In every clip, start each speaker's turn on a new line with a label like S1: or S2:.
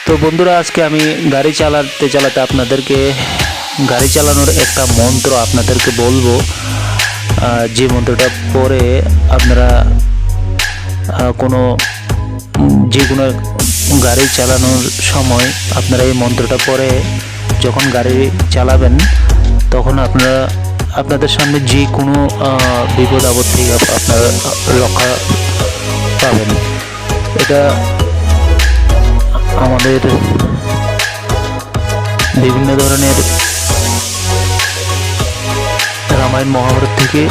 S1: তো বন্ধুরা, আজকে আমি গাড়ি চালাতে চালাতে আপনাদেরকে গাড়ি চালানোর একটা মন্ত্র আপনাদেরকে বলবো। যে মন্ত্রটা পরে আপনারা কোনো যে কোনো গাড়ি চালানোর সময় আপনারা এই মন্ত্রটা পরে যখন গাড়ি চালাবেন, তখন আপনাদের সামনে যে কোনো বিপদ আপদ থেকে আপনারা রক্ষা পাবেন। এটা আমাদের বিভিন্ন ধরনের রামায়ণ মহাভারত থেকে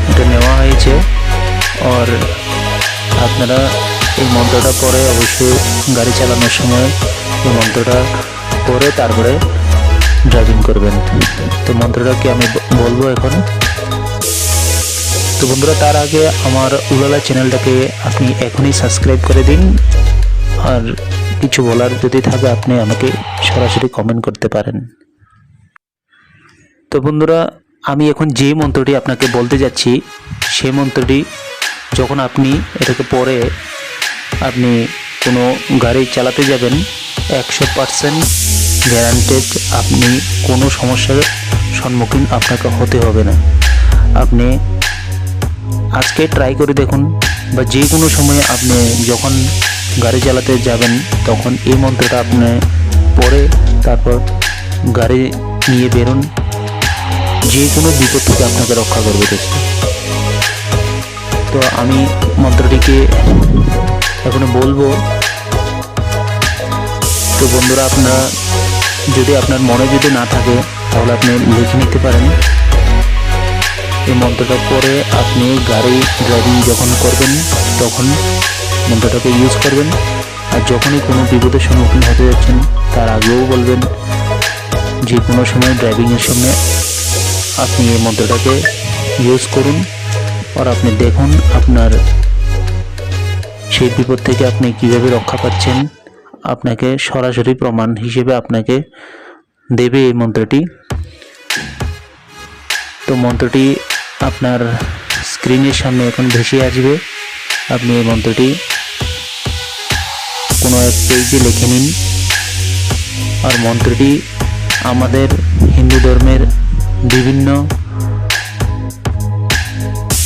S1: এটা নেওয়া হয়েছে। আর আপনারা এই মন্ত্রটা পরে অবশ্যই গাড়ি চালানোর সময় এই মন্ত্রটা পরে তারপরে ড্রাইভিং করবেন। তো মন্ত্রটা কি আমি বলবো এখন। তো বন্ধুরা, তার আগে আমার উলালা চ্যানেলটাকে আপনি এখনই সাবস্ক্রাইব করে দিন। আর কিছু বলার যদি থাকে আপনি আমাকে সরাসরি কমেন্ট করতে পারেন। তো বন্ধুরা, আমি এখন যে মন্ত্রটি আপনাকে বলতে যাচ্ছি, সেই মন্ত্রটি যখন আপনি এটাকে পরে আপনি কোনো গাড়ি চালাতে যাবেন, 100% গ্যারান্টেড আপনি কোনো সমস্যার সম্মুখীন আপনাকে হতে হবে না। আপনি আজকে ট্রাই করে দেখুন, বা যে কোনো সময়ে আপনি যখন গাড়ি চালাতে যাবেন তখন এই মন্ত্রটা আপনি পরে তারপর গাড়ি নিয়ে বেরোন। যে কোনো বিপদ থেকে আপনাকে রক্ষা করবে দোস্ত। তো আমি মন্ত্রটিকে এখন বলবো। তো বন্ধুরা, আপনার মনে যদি না থাকে তাহলে আপনি লিখে নিতে পারেন। এই মন্ত্রটা পরে আপনি গাড়ি ড্রাইভিং যখন করবেন তখন মন্ত্রটাকে ইউজ করবেন। আর যখনই কোনো বিপদের সম্মুখীন হতে যাচ্ছেন তার আগেও বলবেন। যে কোনো সময় ড্রাইভিংয়ের সময় আপনি এই মন্ত্রটাকে ইউজ করুন। আর আপনি দেখুন আপনার সেই বিপদ থেকে আপনি কীভাবে রক্ষা পাচ্ছেন। আপনাকে সরাসরি প্রমাণ হিসেবে আপনাকে দেবে এই মন্ত্রটি। তো মন্ত্রটি আপনার স্ক্রিনের সামনে এখন ভেসে আসবে। আপনি এই মন্ত্রটি কোনো এক পেজে লিখে নিন। আর মন্ত্রটি আমাদের হিন্দু ধর্মের বিভিন্ন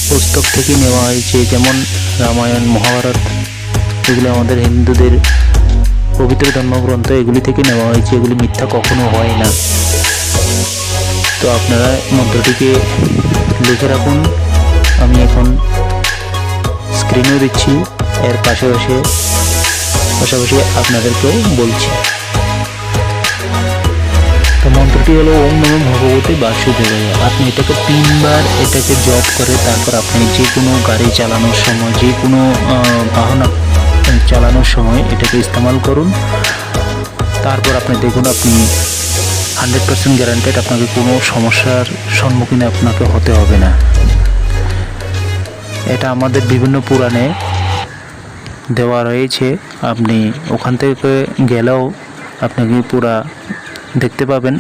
S1: পুস্তক থেকে নেওয়া হয়েছে, যেমন রামায়ণ মহাভারত। এগুলো আমাদের হিন্দুদের পবিত্র ধর্মগ্রন্থ, এগুলি থেকে নেওয়া হয়েছে। এগুলি মিথ্যা কখনো হয় না। তো আপনারা মন্ত্রটিকে লিখে রাখুন। আমি এখন স্ক্রিনেও দিচ্ছি, এর পাশাপাশি আপনাদেরকেও বলছি। তো মন্ত্রটি হলো ওম নমঃ ভগবতে বাসুদেবায়। আপনি এটাকে 3 বার এটাকে জপ করে তারপর আপনি যে কোনো গাড়ি চালানোর সময়, যে কোনো বাহন চালানোর সময় এটাকে ইস্তেমাল করুন। তারপর আপনি দেখুন আপনি 100% গ্যারান্টেড আপনাকে কোনো সমস্যার সম্মুখীন আপনাকে হতে হবে না। এটা আমাদের বিভিন্ন পুরাণে দেওয়া রয়েছে। আপনি ওখান থেকে গেলেও আপনাকে পুরা দেখতে পাবেন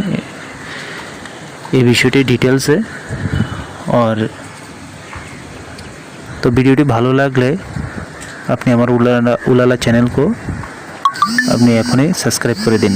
S1: এই বিষয়টি ডিটেলসে। আর তো ভিডিওটি ভালো লাগলে আপনি আমার উলালা চ্যানেলকে আপনি এখনই সাবস্ক্রাইব করে দিন।